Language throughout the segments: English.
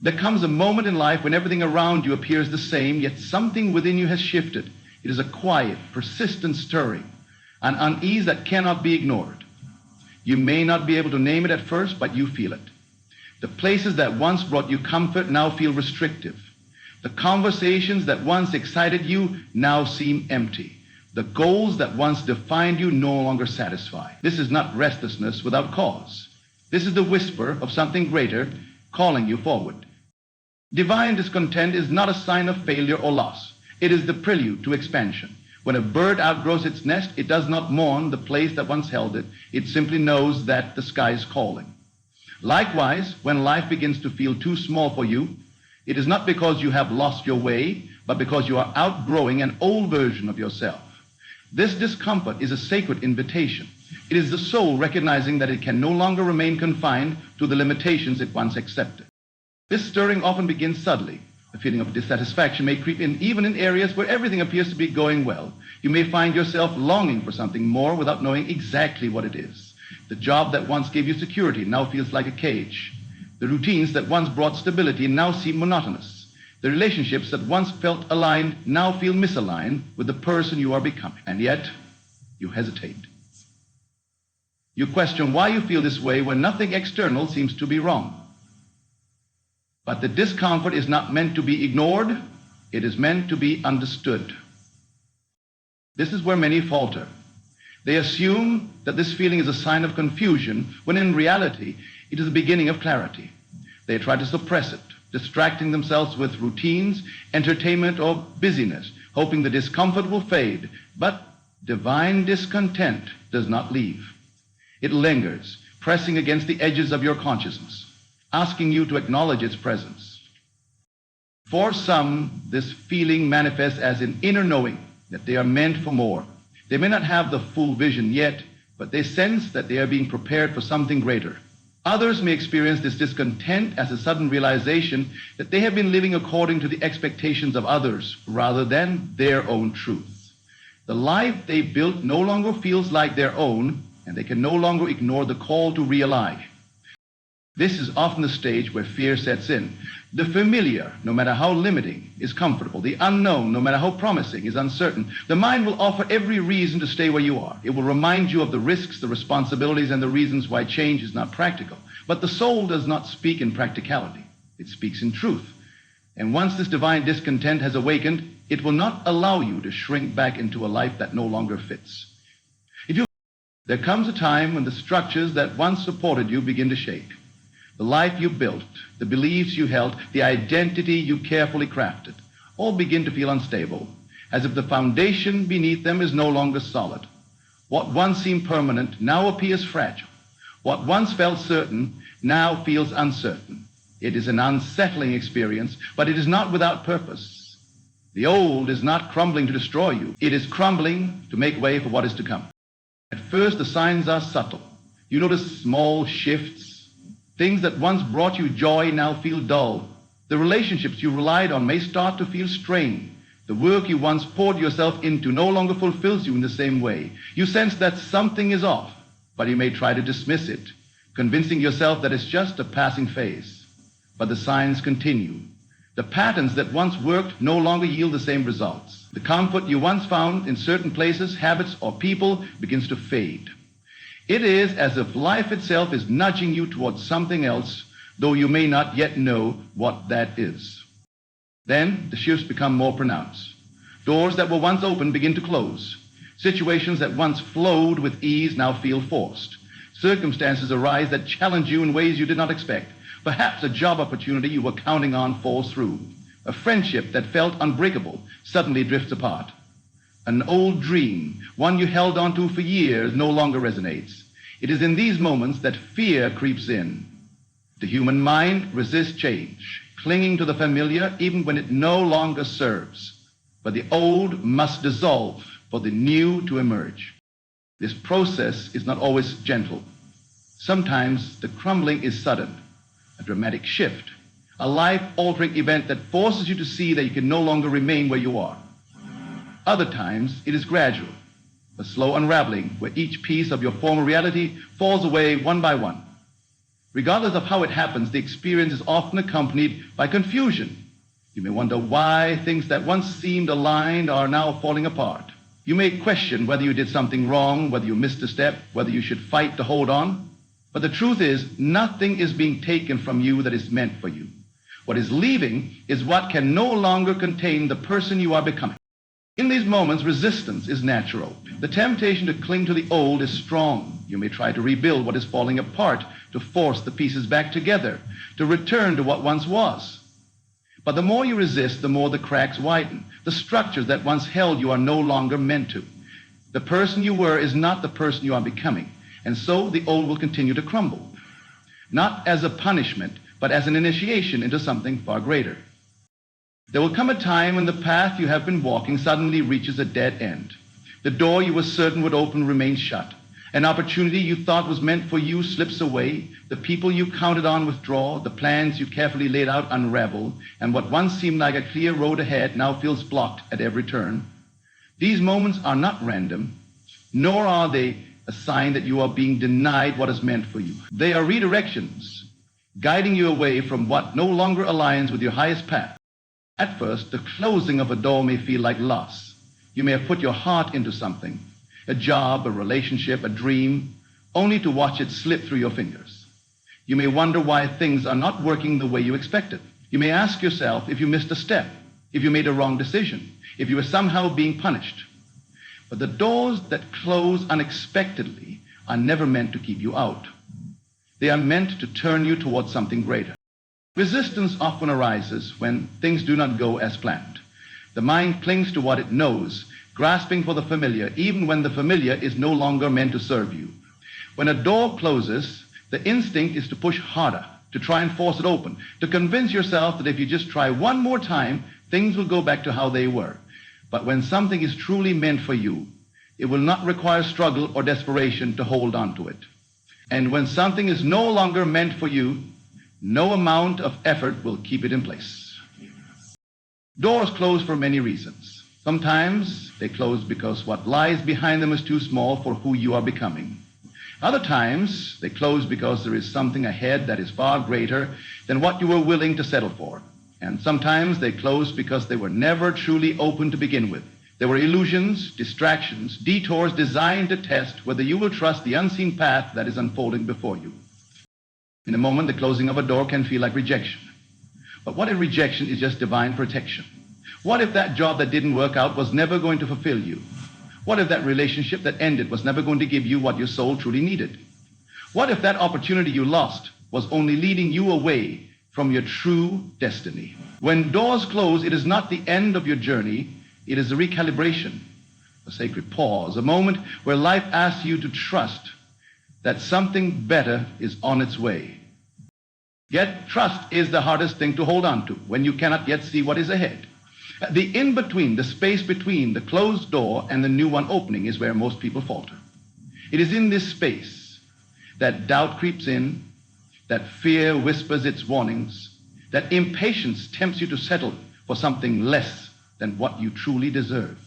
There comes a moment in life when everything around you appears the same, yet something within you has shifted. It is a quiet, persistent stirring, an unease that cannot be ignored. You may not be able to name it at first, but you feel it. The places that once brought you comfort now feel restrictive. The conversations that once excited you now seem empty. The goals that once defined you no longer satisfy. This is not restlessness without cause. This is the whisper of something greater calling you forward. Divine discontent is not a sign of failure or loss. It is the prelude to expansion. When a bird outgrows its nest, it does not mourn the place that once held it. It simply knows that the sky is calling. Likewise, when life begins to feel too small for you, it is not because you have lost your way, but because you are outgrowing an old version of yourself. This discomfort is a sacred invitation. It is the soul recognizing that it can no longer remain confined to the limitations it once accepted. This stirring often begins subtly. A feeling of dissatisfaction may creep in even in areas where everything appears to be going well. You may find yourself longing for something more without knowing exactly what it is. The job that once gave you security now feels like a cage. The routines that once brought stability now seem monotonous. The relationships that once felt aligned now feel misaligned with the person you are becoming. And yet, you hesitate. You question why you feel this way when nothing external seems to be wrong. But the discomfort is not meant to be ignored. It is meant to be understood. This is where many falter. They assume that this feeling is a sign of confusion, when in reality, it is the beginning of clarity. They try to suppress it, distracting themselves with routines, entertainment, or busyness, hoping the discomfort will fade. But divine discontent does not leave. It lingers, pressing against the edges of your consciousness, asking you to acknowledge its presence. For some, this feeling manifests as an inner knowing that they are meant for more. They may not have the full vision yet, but they sense that they are being prepared for something greater. Others may experience this discontent as a sudden realization that they have been living according to the expectations of others rather than their own truth. The life they built no longer feels like their own, and they can no longer ignore the call to realign. This is often the stage where fear sets in. The familiar, no matter how limiting, is comfortable. The unknown, no matter how promising, is uncertain. The mind will offer every reason to stay where you are. It will remind you of the risks, the responsibilities, and the reasons why change is not practical. But the soul does not speak in practicality. It speaks in truth. And once this divine discontent has awakened, it will not allow you to shrink back into a life that no longer fits. There comes a time when the structures that once supported you begin to shake. The life you built, the beliefs you held, the identity you carefully crafted, all begin to feel unstable, as if the foundation beneath them is no longer solid. What once seemed permanent now appears fragile. What once felt certain now feels uncertain. It is an unsettling experience, but it is not without purpose. The old is not crumbling to destroy you. It is crumbling to make way for what is to come. At first, the signs are subtle. You notice small shifts. Things that once brought you joy now feel dull. The relationships you relied on may start to feel strained. The work you once poured yourself into no longer fulfills you in the same way. You sense that something is off, but you may try to dismiss it, convincing yourself that it's just a passing phase. But the signs continue. The patterns that once worked no longer yield the same results. The comfort you once found in certain places, habits, or people begins to fade. It is as if life itself is nudging you towards something else, though you may not yet know what that is. Then the shifts become more pronounced. Doors that were once open begin to close. Situations that once flowed with ease now feel forced. Circumstances arise that challenge you in ways you did not expect. Perhaps a job opportunity you were counting on falls through. A friendship that felt unbreakable suddenly drifts apart. An old dream, one you held on to for years, no longer resonates. It is in these moments that fear creeps in. The human mind resists change, clinging to the familiar even when it no longer serves. But the old must dissolve for the new to emerge. This process is not always gentle. Sometimes the crumbling is sudden, a dramatic shift, a life-altering event that forces you to see that you can no longer remain where you are. Other times, it is gradual, a slow unraveling where each piece of your former reality falls away one by one. Regardless of how it happens, the experience is often accompanied by confusion. You may wonder why things that once seemed aligned are now falling apart. You may question whether you did something wrong, whether you missed a step, whether you should fight to hold on. But the truth is, nothing is being taken from you that is meant for you. What is leaving is what can no longer contain the person you are becoming. In these moments, resistance is natural. The temptation to cling to the old is strong. You may try to rebuild what is falling apart, to force the pieces back together, to return to what once was. But the more you resist, the more the cracks widen. The structures that once held you are no longer meant to. The person you were is not the person you are becoming, and so the old will continue to crumble. Not as a punishment, but as an initiation into something far greater. There will come a time when the path you have been walking suddenly reaches a dead end. The door you were certain would open remains shut. An opportunity you thought was meant for you slips away. The people you counted on withdraw. The plans you carefully laid out unravel. And what once seemed like a clear road ahead now feels blocked at every turn. These moments are not random, nor are they a sign that you are being denied what is meant for you. They are redirections, guiding you away from what no longer aligns with your highest path. At first, the closing of a door may feel like loss. You may have put your heart into something, a job, a relationship, a dream, only to watch it slip through your fingers. You may wonder why things are not working the way you expected. You may ask yourself if you missed a step, if you made a wrong decision, if you were somehow being punished. But the doors that close unexpectedly are never meant to keep you out. They are meant to turn you towards something greater. Resistance often arises when things do not go as planned. The mind clings to what it knows, grasping for the familiar, even when the familiar is no longer meant to serve you. When a door closes, the instinct is to push harder, to try and force it open, to convince yourself that if you just try one more time, things will go back to how they were. But when something is truly meant for you, it will not require struggle or desperation to hold on to it. And when something is no longer meant for you, no amount of effort will keep it in place. Doors close for many reasons. Sometimes they close because what lies behind them is too small for who you are becoming. Other times they close because there is something ahead that is far greater than what you were willing to settle for. And sometimes they close because they were never truly open to begin with. They were illusions, distractions, detours designed to test whether you will trust the unseen path that is unfolding before you. In a moment, the closing of a door can feel like rejection. But what if rejection is just divine protection? What if that job that didn't work out was never going to fulfill you? What if that relationship that ended was never going to give you what your soul truly needed? What if that opportunity you lost was only leading you away from your true destiny? When doors close, it is not the end of your journey. It is a recalibration, a sacred pause, a moment where life asks you to trust that something better is on its way. Yet trust is the hardest thing to hold on to when you cannot yet see what is ahead. The in-between, the space between the closed door and the new one opening is where most people falter. It is in this space that doubt creeps in, that fear whispers its warnings, that impatience tempts you to settle for something less than what you truly deserve.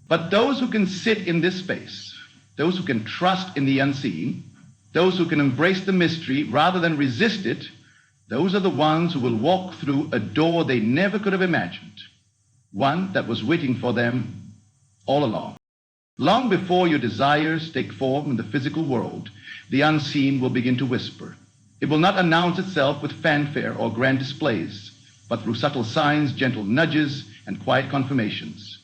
But those who can sit in this space, those who can trust in the unseen, those who can embrace the mystery rather than resist it, those are the ones who will walk through a door they never could have imagined, one that was waiting for them all along. Long before your desires take form in the physical world, the unseen will begin to whisper. It will not announce itself with fanfare or grand displays, but through subtle signs, gentle nudges, and quiet confirmations.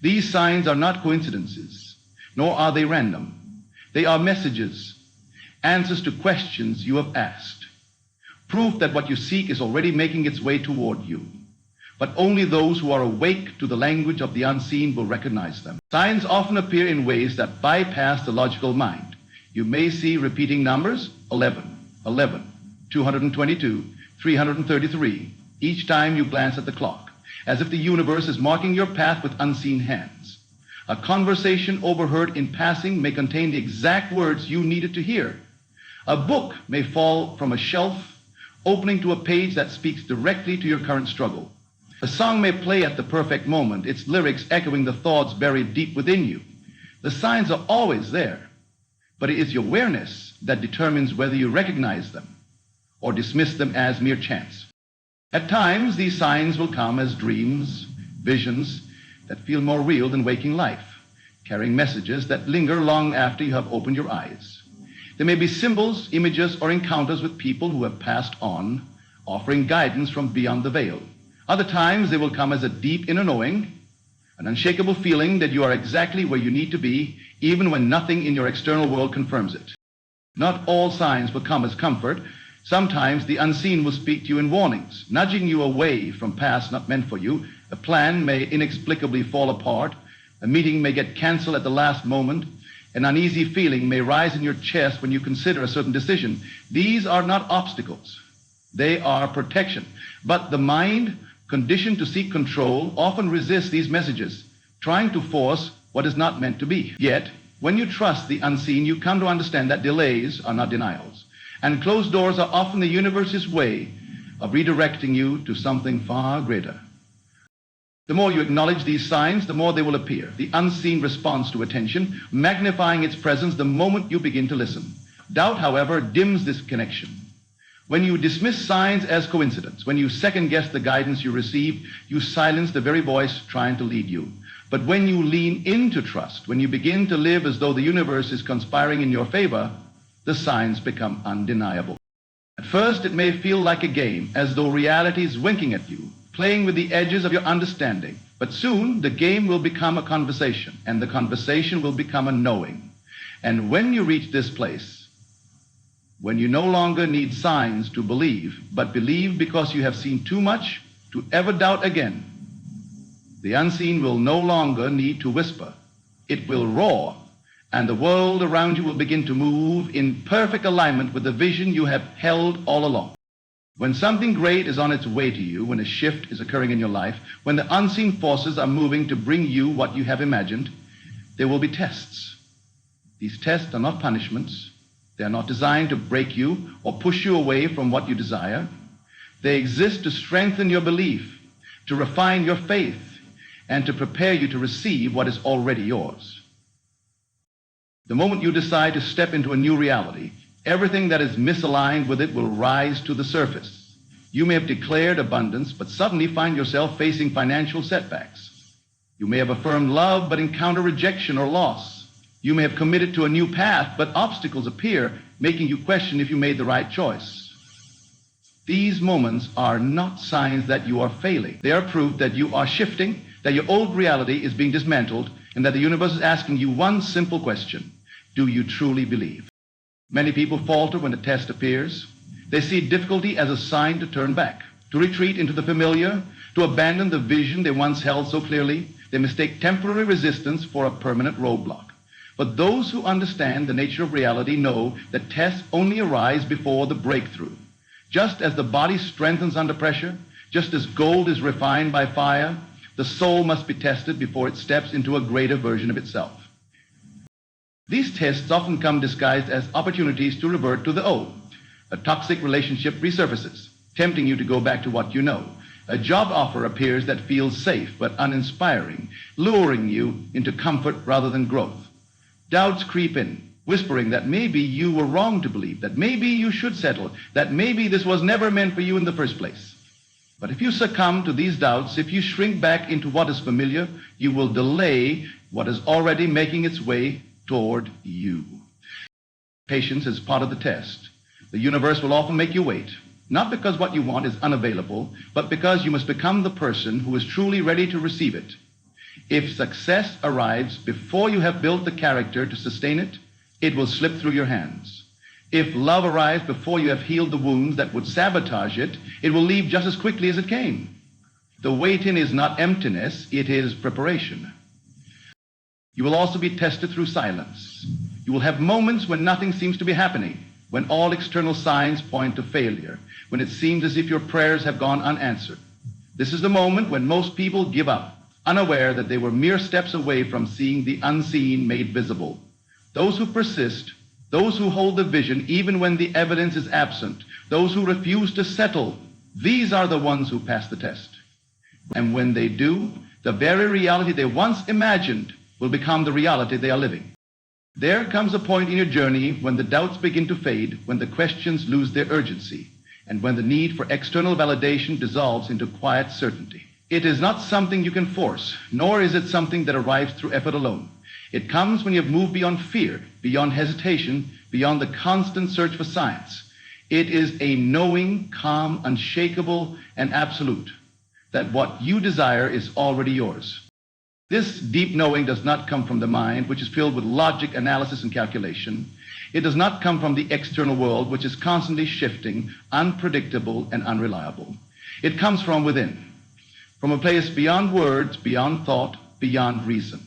These signs are not coincidences, nor are they random. They are messages, answers to questions you have asked, proof that what you seek is already making its way toward you. But only those who are awake to the language of the unseen will recognize them. Signs often appear in ways that bypass the logical mind. You may see repeating numbers, 11, 11, 222, 333, each time you glance at the clock, as if the universe is marking your path with unseen hands. A conversation overheard in passing may contain the exact words you needed to hear. A book may fall from a shelf, opening to a page that speaks directly to your current struggle. A song may play at the perfect moment, its lyrics echoing the thoughts buried deep within you. The signs are always there, but it is your awareness that determines whether you recognize them. or dismiss them as mere chance. At times, these signs will come as dreams, visions that feel more real than waking life, carrying messages that linger long after you have opened your eyes. They may be symbols, images, or encounters with people who have passed on, offering guidance from beyond the veil. Other times, they will come as a deep inner knowing, an unshakable feeling that you are exactly where you need to be, even when nothing in your external world confirms it. Not all signs will come as comfort. Sometimes the unseen will speak to you in warnings, nudging you away from paths not meant for you. A plan may inexplicably fall apart. A meeting may get canceled at the last moment. An uneasy feeling may rise in your chest when you consider a certain decision. These are not obstacles. They are protection. But the mind, conditioned to seek control, often resists these messages, trying to force what is not meant to be. Yet, when you trust the unseen, you come to understand that delays are not denials, and closed doors are often the universe's way of redirecting you to something far greater. The more you acknowledge these signs, the more they will appear. The unseen responds to attention, magnifying its presence the moment you begin to listen. Doubt, however, dims this connection. When you dismiss signs as coincidence, when you second-guess the guidance you receive, you silence the very voice trying to lead you. But when you lean into trust, when you begin to live as though the universe is conspiring in your favor, the signs become undeniable. At first, it may feel like a game, as though reality is winking at you, playing with the edges of your understanding. But soon, the game will become a conversation, and the conversation will become a knowing. And when you reach this place, when you no longer need signs to believe, but believe because you have seen too much to ever doubt again, the unseen will no longer need to whisper. It will roar, and the world around you will begin to move in perfect alignment with the vision you have held all along. When something great is on its way to you, when a shift is occurring in your life, when the unseen forces are moving to bring you what you have imagined, there will be tests. These tests are not punishments. They are not designed to break you or push you away from what you desire. They exist to strengthen your belief, to refine your faith, and to prepare you to receive what is already yours. The moment you decide to step into a new reality, everything that is misaligned with it will rise to the surface. You may have declared abundance, but suddenly find yourself facing financial setbacks. You may have affirmed love, but encounter rejection or loss. You may have committed to a new path, but obstacles appear, making you question if you made the right choice. These moments are not signs that you are failing. They are proof that you are shifting, that your old reality is being dismantled, and that the universe is asking you one simple question: do you truly believe? Many people falter when a test appears. They see difficulty as a sign to turn back, to retreat into the familiar, to abandon the vision they once held so clearly. They mistake temporary resistance for a permanent roadblock. But those who understand the nature of reality know that tests only arise before the breakthrough. Just as the body strengthens under pressure, just as gold is refined by fire, the soul must be tested before it steps into a greater version of itself. These tests often come disguised as opportunities to revert to the old. A toxic relationship resurfaces, tempting you to go back to what you know. A job offer appears that feels safe but uninspiring, luring you into comfort rather than growth. Doubts creep in, whispering that maybe you were wrong to believe, that maybe you should settle, that maybe this was never meant for you in the first place. But if you succumb to these doubts, if you shrink back into what is familiar, you will delay what is already making its way toward you. Patience is part of the test. The universe will often make you wait, not because what you want is unavailable, but because you must become the person who is truly ready to receive it. If success arrives before you have built the character to sustain it, it will slip through your hands. If love arrives before you have healed the wounds that would sabotage it, it will leave just as quickly as it came. The waiting is not emptiness, it is preparation. You will also be tested through silence. You will have moments when nothing seems to be happening, when all external signs point to failure, when it seems as if your prayers have gone unanswered. This is the moment when most people give up, unaware that they were mere steps away from seeing the unseen made visible. Those who persist, those who hold the vision even when the evidence is absent, those who refuse to settle, these are the ones who pass the test. And when they do, the very reality they once imagined will become the reality they are living. There comes a point in your journey when the doubts begin to fade, when the questions lose their urgency. and when the need for external validation dissolves into quiet certainty. It is not something you can force, nor is it something that arrives through effort alone. It comes when you have moved beyond fear, beyond hesitation, beyond the constant search for science. It is a knowing, calm, unshakable, and absolute, that what you desire is already yours. This deep knowing does not come from the mind, which is filled with logic, analysis, and calculation. It does not come from the external world, which is constantly shifting, unpredictable, and unreliable. It comes from within, from a place beyond words, beyond thought, beyond reason.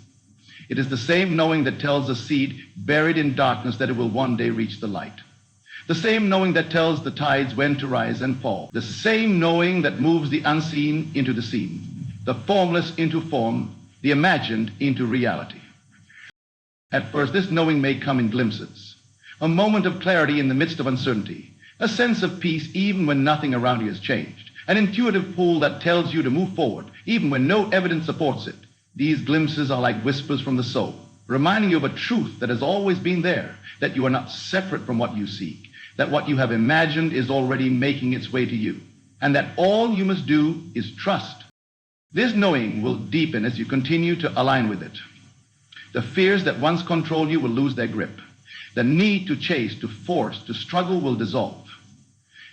It is the same knowing that tells a seed buried in darkness that it will one day reach the light. The same knowing that tells the tides when to rise and fall. The same knowing that moves the unseen into the seen, the formless into form, the imagined into reality. At first, this knowing may come in glimpses, a moment of clarity in the midst of uncertainty, a sense of peace even when nothing around you has changed, an intuitive pull that tells you to move forward even when no evidence supports it. These glimpses are like whispers from the soul, reminding you of a truth that has always been there, that you are not separate from what you seek, that what you have imagined is already making its way to you, and that all you must do is trust. This knowing will deepen as you continue to align with it. The fears that once controlled you will lose their grip. The need to chase, to force, to struggle will dissolve.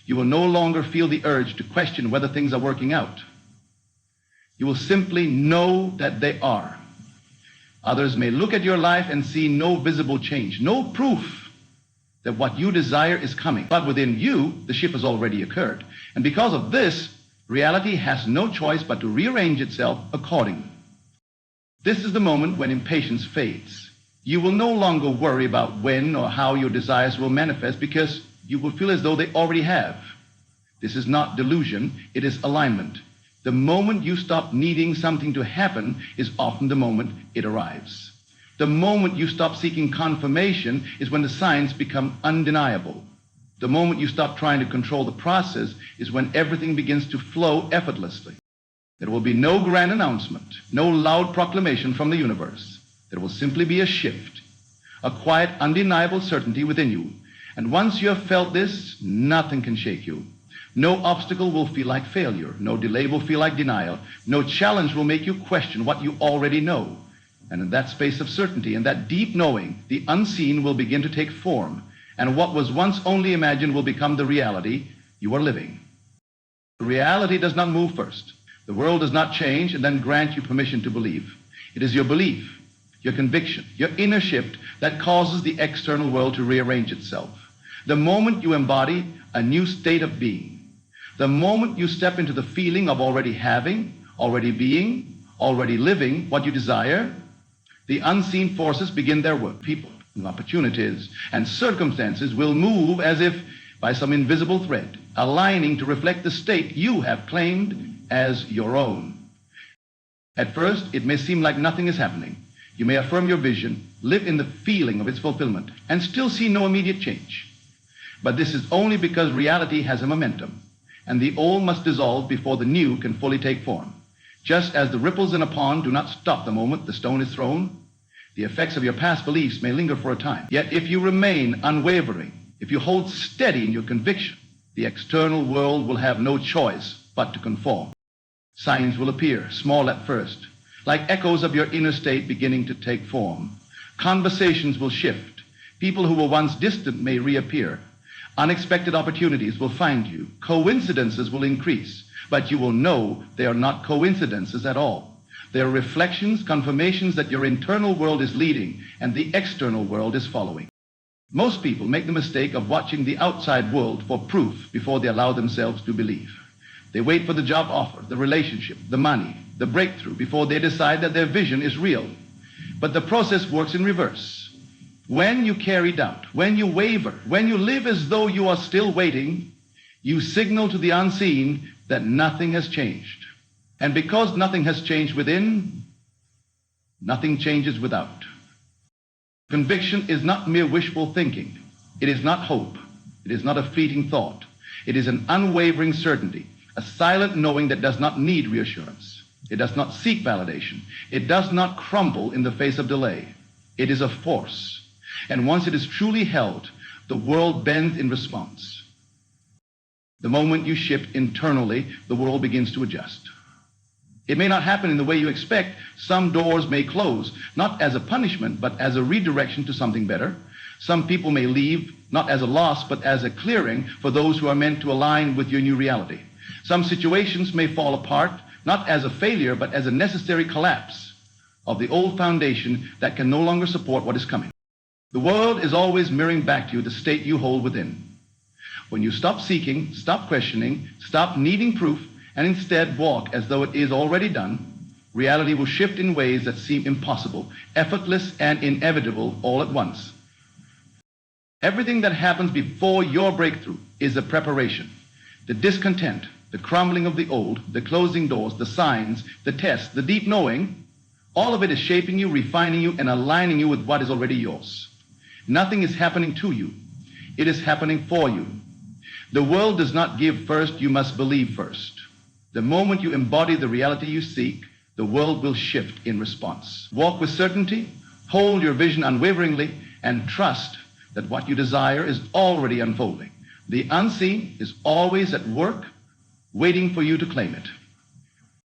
You will no longer feel the urge to question whether things are working out. You will simply know that they are. Others may look at your life and see no visible change, no proof that what you desire is coming. But within you, the shift has already occurred. And because of this, reality has no choice but to rearrange itself accordingly. This is the moment when impatience fades. You will no longer worry about when or how your desires will manifest, because you will feel as though they already have. This is not delusion, it is alignment. The moment you stop needing something to happen is often the moment it arrives. The moment you stop seeking confirmation is when the signs become undeniable. The moment you stop trying to control the process is when everything begins to flow effortlessly. There will be no grand announcement, no loud proclamation from the universe. There will simply be a shift, a quiet, undeniable certainty within you. And once you have felt this, nothing can shake you. No obstacle will feel like failure. No delay will feel like denial. No challenge will make you question what you already know. And in that space of certainty, in that deep knowing, the unseen will begin to take form. And what was once only imagined will become the reality you are living. The reality does not move first. The world does not change and then grant you permission to believe. It is your belief, your conviction, your inner shift that causes the external world to rearrange itself. The moment you embody a new state of being, the moment you step into the feeling of already having, already being, already living what you desire, the unseen forces begin their work. People, opportunities, and circumstances will move as if by some invisible thread, aligning to reflect the state you have claimed as your own. At first, it may seem like nothing is happening. You may affirm your vision, live in the feeling of its fulfillment, and still see no immediate change. But this is only because reality has a momentum, and the old must dissolve before the new can fully take form. Just as the ripples in a pond do not stop the moment the stone is thrown, the effects of your past beliefs may linger for a time. Yet if you remain unwavering, if you hold steady in your conviction, the external world will have no choice but to conform. Signs will appear, small at first, like echoes of your inner state beginning to take form. Conversations will shift. People who were once distant may reappear. Unexpected opportunities will find you. Coincidences will increase, but you will know they are not coincidences at all. They are reflections, confirmations that your internal world is leading and the external world is following. Most people make the mistake of watching the outside world for proof before they allow themselves to believe. They wait for the job offer, the relationship, the money, the breakthrough before they decide that their vision is real. But the process works in reverse. When you carry doubt, when you waver, when you live as though you are still waiting, you signal to the unseen that nothing has changed. And because nothing has changed within, nothing changes without. Conviction is not mere wishful thinking. It is not hope. It is not a fleeting thought. It is an unwavering certainty, a silent knowing that does not need reassurance. It does not seek validation. It does not crumble in the face of delay. It is a force. And once it is truly held, the world bends in response. The moment you shift internally, the world begins to adjust. It may not happen in the way you expect. Some doors may close, not as a punishment, but as a redirection to something better. Some people may leave, not as a loss, but as a clearing for those who are meant to align with your new reality. Some situations may fall apart, not as a failure, but as a necessary collapse of the old foundation that can no longer support what is coming. The world is always mirroring back to you the state you hold within. When you stop seeking, stop questioning, stop needing proof, and instead walk as though it is already done, reality will shift in ways that seem impossible, effortless, and inevitable all at once. Everything that happens before your breakthrough is a preparation. The discontent, the crumbling of the old, the closing doors, the signs, the tests, the deep knowing, all of it is shaping you, refining you, and aligning you with what is already yours. Nothing is happening to you. It is happening for you. The world does not give first, you must believe first. The moment you embody the reality you seek, the world will shift in response. Walk with certainty, hold your vision unwaveringly, and trust that what you desire is already unfolding. The unseen is always at work, waiting for you to claim it.